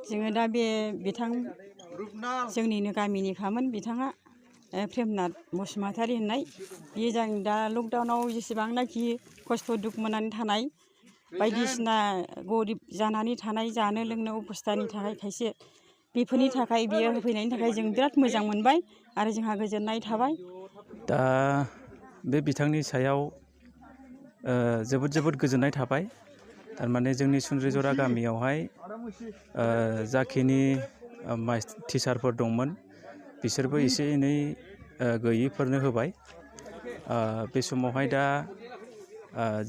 जोङो दा बे बिथां जोंनिनो गामिनिखामोन बिथाङा प्रेमनाथ बसुमतारी होननाय बियो जों दा लकडाउनाव जेसेबांनाखि खस्थ' दुखु मोननानै थानाय बायदिसिना गरिब जानानै थानाय जानो लोंनो अबस्थानि थाखाय खायसे बेफोरनि थाखाय बियो होफैनायनि थाखाय जों बिराद मोजां मोनबाय आरो जोंहा गोजोननाय थाबाय। दा बे बिथांनि सायाव जोबोद गोजोननाय थाबाय। थारमाने जोंनि सुन्द्रिजरा गामियावहाय जाखिनि टिचारफोर दंमोन बिसोरबो एसे एनै गैयिफोरनो होबाय। बे समावहाय दा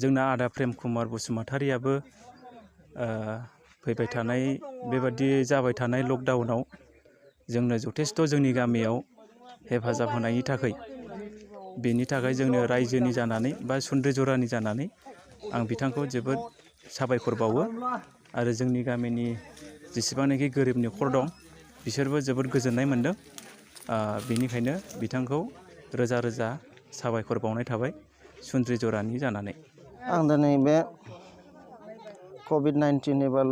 जोंना आदा प्रेम कुमार बसुमतारीयाबो फैबाय थानाय बेबादि जाबाय थानाय लकडाउनाव जोंनो जथेस्थ' जोंनि गामियाव हेफाजाब होनायनि थाखाय बेनि थाखाय जोंनो रायजोनि जानानै बा सुन्द्रिजरानि जानानै आं बिथांखौ जोबोद साबायखर बावो आरो जोंनि गामिनि जेसेबांनाखि गोरिब न'खर दं बिसोरबो जोबोद गोजोननाय मोन्दों। बेनिखायनो बिथांखौ रोजा रोजा साबायखर बावनाय थाबाय सुन्द्रिजरानि जानानै। आं दिनै बे COVID-19 एबा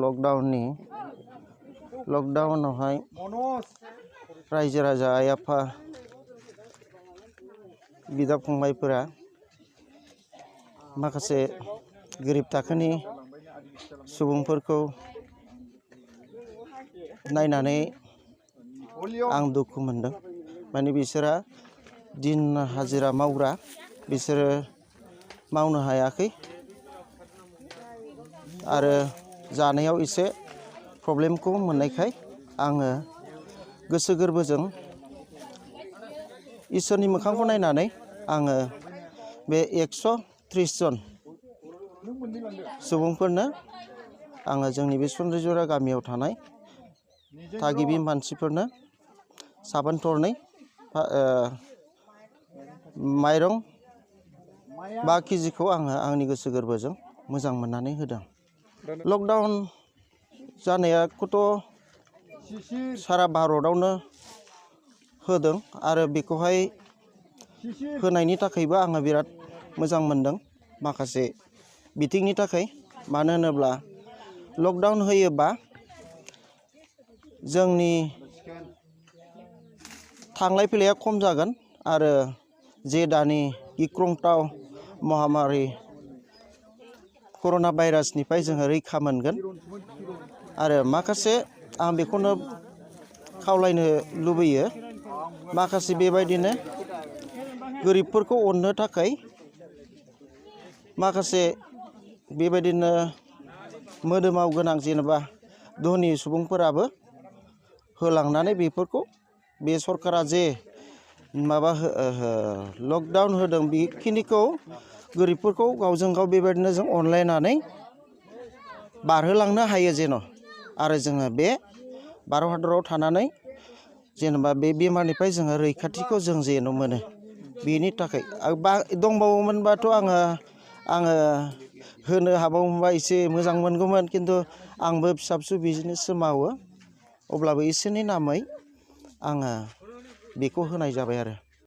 लकडाउनावहाय रायजो राजा आइ आफा बिदा फंबायफोरा माखासे गोरिब थाखोनि सुबुंफोरखौ नायनानै आं दुखु मोनदों। माने बिसोरा दिन हाजिरा मावग्रा बिसोरो मावनो हायाखै आरो जानायाव एसे प्रब्लेमखौ मोननायखाय आङो गोसो गोरबोजों इसोरनि मोखांखौ नायनानै आङो बे 130 जन सुबुंफोरनो आङो जोंनि बे सुन्द्रिजरा गामियाव थानाय थागिबि मानसिफोरनो साबोन थरनै माइरं 5 केजिखौ आङो आंनि गोसो गोरबोजों मोजां मोननानै होदों। लकडाउन जानायखौथ' सारा भारतआवनो होदों आरो बेखौहाय होनायनि थाखायबो आङो बिराद मोजां मोनदों माखासे बिथिंनि थाखाय। मानो होनोब्ला लकडाउन होयोबा जोंनि थांलाय फैलाया खम जागोन आरो जे दानि गिख्रंथाव महामारि कर'ना भाइरासनिफ्राय जोङो रैखा मोनगोन आरो माखासे आं बेखौनो खावलायनो लुबैयो माखासे बेबायदिनो गोरिबफोरखौ अननो थाखाय माखासे बेबायदिनो मोदोमाव गोनां जेनेबा धोनि सुबुंफोराबो होलांनानै बेफोरखौ बे सरकारा जे माबा लकडाउन होदों बेखिनिखौ गोरिबफोरखौ गावजों गाव बेबायदिनो जों अनलायनानै बारहोलांनो हायो जेन' आरो जोङो बे भारत हादराव थानानै जेनेबा बे बेमारनिफ्राय जोङो रैखाथिखौ जों जेन' मोनो बेनि थाखाय दंबावोमोनबाथ' आङो होनो हाबावोमोनबा एसे मोजां मोनगौमोन खिन्थु आंबो फिसा फिसौ बिजनेससो मावो अब्लाबो इसोरनि नामै आङो बेखौ होनाय जाबाय आरो।